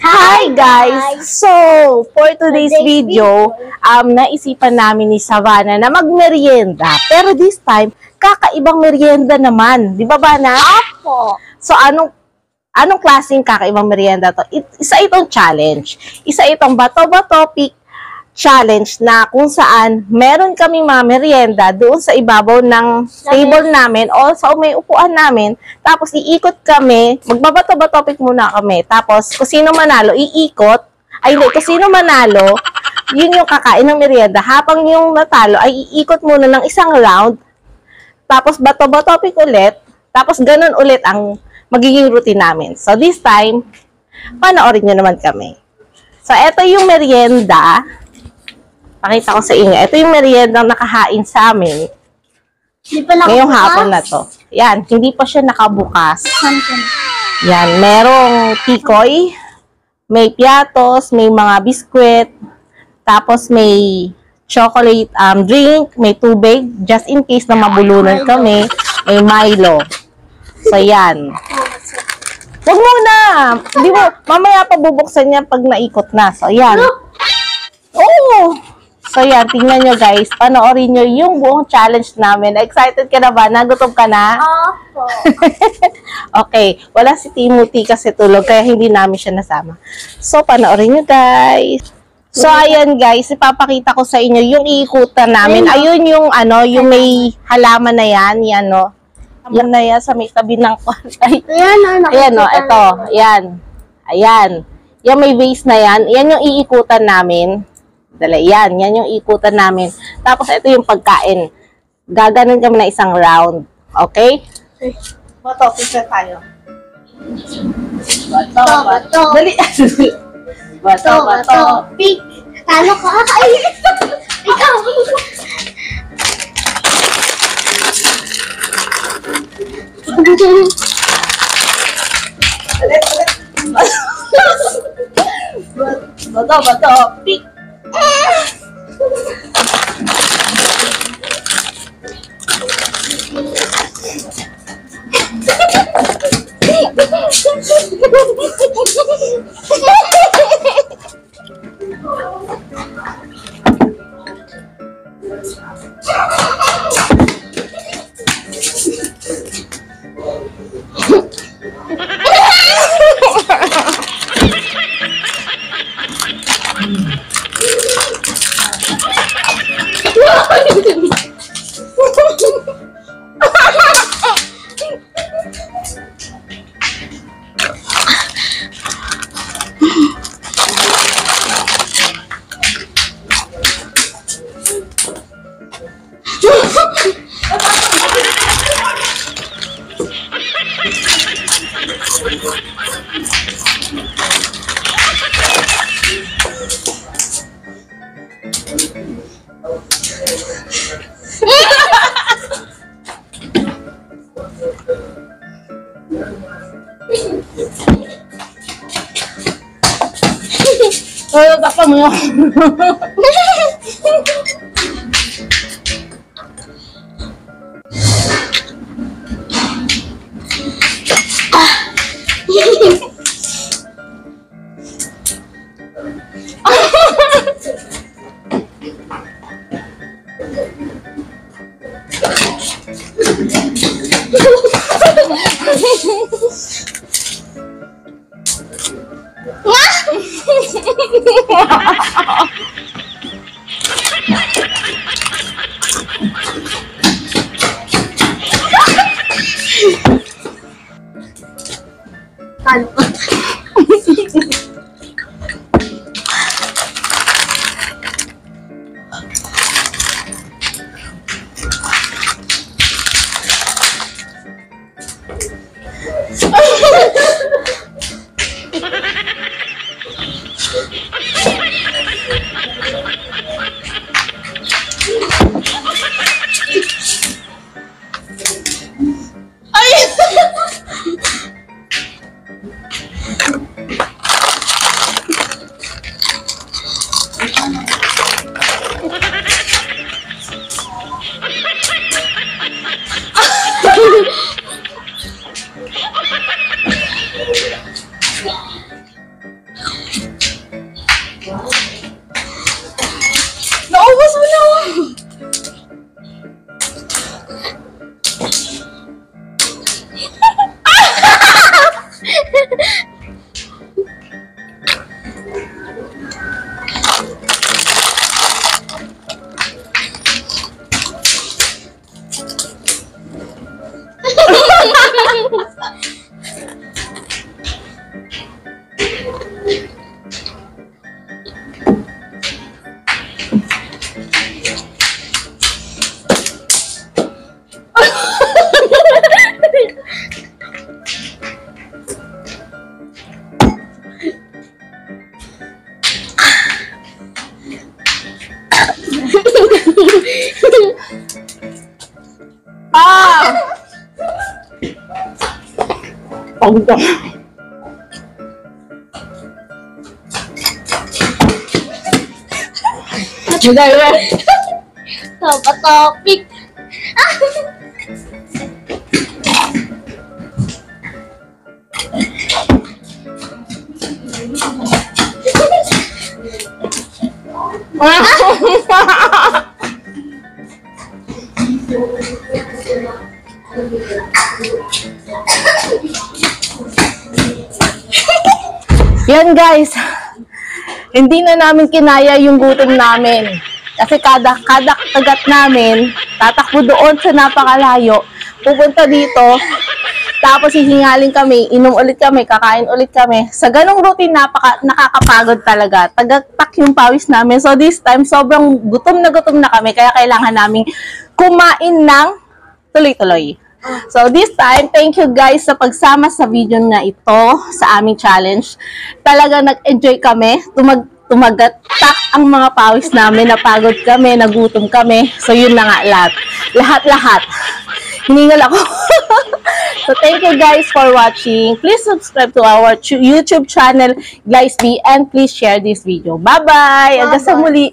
Hi guys! So, for today's video, naisipan namin ni Savannah na magmerienda. Pero this time, kakaibang merienda naman. Di ba, Bana? Opo. So, anong klaseng kakaibang merienda to? Isa itong challenge. Isa itong bato-bato pick challenge na kung saan meron kaming mga merienda doon sa ibabaw ng table namin o sa may upuan namin. Tapos iikot kami, magbabato-bato pick muna kami. Tapos kung sino manalo, kung sino manalo, yun yung kakain ng merienda. Habang yung natalo ay iikot muna ng isang round. Tapos bato-bato pick ulit. Tapos ganun ulit ang magiging routine namin. So this time, panoorin nyo naman kami. So eto yung merienda. Pakita ko sa inyo. Ito yung merienda nakahain sa amin. Ngayong hapon na to. Yan, hindi pa siya nakabukas. Yan, merong tikoy, may piatos, may mga biskwit, tapos may chocolate drink, may tubig, just in case na mabulunan kami, may Milo. So, yan. Huwag muna! Hindi mo, mamaya pa bubuksan niya pag naikot na. So, yan. Oh! So, yan, tingnan nyo guys. Panoorin nyo yung buong challenge namin. Excited ka na ba? Nagutom ka na? Opo. Okay. Wala si Timothy kasi tulog, kaya hindi namin siya nasama. So, panoorin nyo guys. So, ayan guys. Ipapakita ko sa inyo yung iikutan namin. Ayun yung, yung may halaman na yan. Yan, no? Yan na yan sa may tabi ng kwartay. Ayan, no? Ito. Ayan. Ayan. Yung may base na yan. Yan yung iikutan namin. Yan yung ikutan namin. Tapos, ito yung pagkain. Gaganon kami na isang round. Okay? Bato, pizza tayo. Bato. Dali. Bato. Pick. Talo ka. Ay, ikaw. Bato. Pick. Oh, baka mo. Pagod ako. Top topic. Yan guys, hindi na namin kinaya yung gutom namin. Kasi kada kagat namin, tatakbo doon sa napakalayo, pupunta dito, tapos hihingalin kami, inom ulit kami, kakain ulit kami. Sa ganong routine, nakakapagod talaga. Tagaktak yung pawis namin. So this time, sobrang gutom na kami, kaya kailangan namin kumain ng tuloy-tuloy. So this time, thank you guys sa pagsama sa video na ito, sa aming challenge. Talaga nag-enjoy kami, tumagatak ang mga pawis namin, napagod kami, nagutom kami. So yun na nga lahat. Hiningal ako. So thank you guys for watching. Please subscribe to our YouTube channel, Glyce B, and please share this video. Bye-bye! Hanggang sa muli.